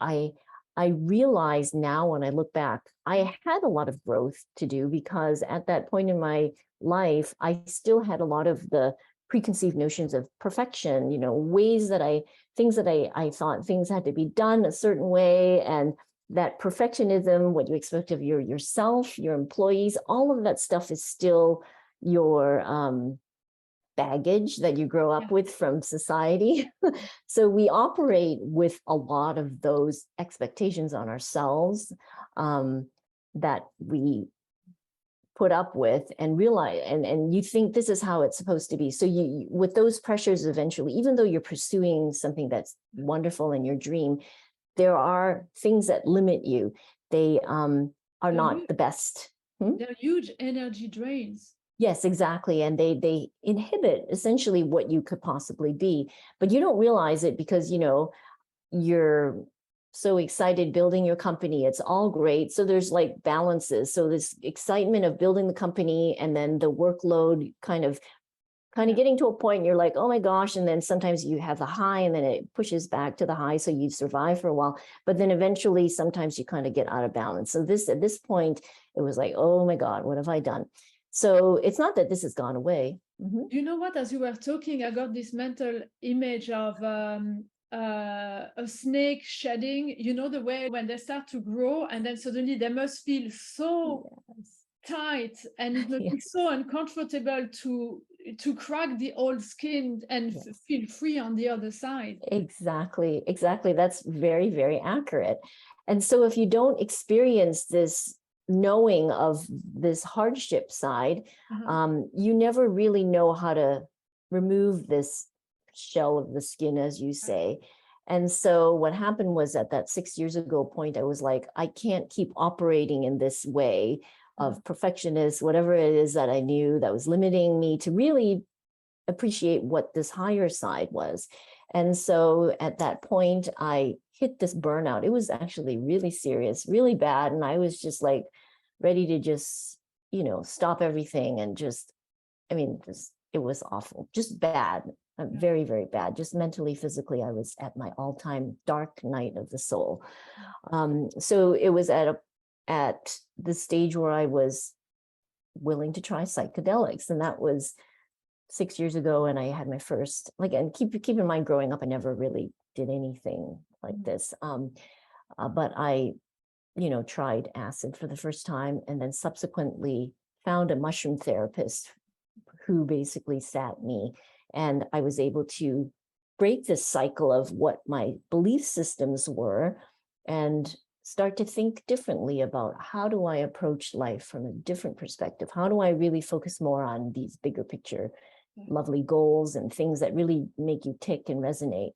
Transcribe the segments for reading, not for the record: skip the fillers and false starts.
I I realize now when I look back, I had a lot of growth to do because at that point in my life, I still had a lot of the preconceived notions of perfection, ways that things that I thought things had to be done a certain way. And that perfectionism, what you expect of yourself, your employees, all of that stuff is still your baggage that you grow up Yeah. with from society. So we operate with a lot of those expectations on ourselves, that we put up with and realize, and you think this is how it's supposed to be. So with those pressures, eventually, even though you're pursuing something that's wonderful in your dream, there are things that limit you. They are They're not huge, the best. Hmm? they're huge energy drains. Yes, exactly. And they inhibit essentially what you could possibly be, but you don't realize it because, you're so excited building your company. It's all great. So there's like balances. So this excitement of building the company and then the workload kind of Yeah. getting to a point you're like, oh my gosh. And then sometimes you have the high and then it pushes back to the high. So you survive for a while, but then eventually sometimes you kind of get out of balance. So at this point, it was like, oh my God, what have I done? So it's not that this has gone away. Mm-hmm. You know what? As you were talking, I got this mental image of a snake shedding. You know, the way when they start to grow and then suddenly they must feel so Yes. tight and it must be Yes. so uncomfortable to crack the old skin and Yes. feel free on the other side. Exactly. Exactly. That's very, very accurate. And so if you don't experience this knowing of this hardship side, Uh-huh. you never really know how to remove this shell of the skin, as you Right. say. And so what happened was at that 6 years ago point, I was like, I can't keep operating in this way Uh-huh. of perfectionist, whatever it is that I knew that was limiting me to really appreciate what this higher side was. And so at that point, I hit this burnout. It was actually really serious, really bad. And I was just like ready to just, stop everything and just, it was awful, just bad, Yeah. very, very bad. Just mentally, physically, I was at my all-time dark night of the soul. So it was at the stage where I was willing to try psychedelics. And that was 6 years ago, and I had my first, like, and keep in mind, growing up, I never really did anything like this. But I, tried acid for the first time, and then subsequently found a mushroom therapist who basically sat me, and I was able to break this cycle of what my belief systems were, and start to think differently about how do I approach life from a different perspective? How do I really focus more on these bigger picture lovely goals and things that really make you tick and resonate.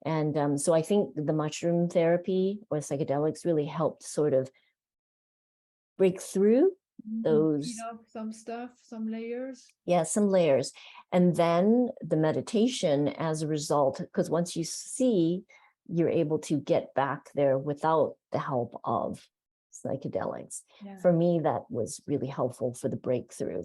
And so I think the mushroom therapy or psychedelics really helped sort of break through Peel those, off some stuff, some layers. some layers. And then the meditation as a result, because once you see, you're able to get back there without the help of psychedelics. Yeah. For me, that was really helpful for the breakthrough.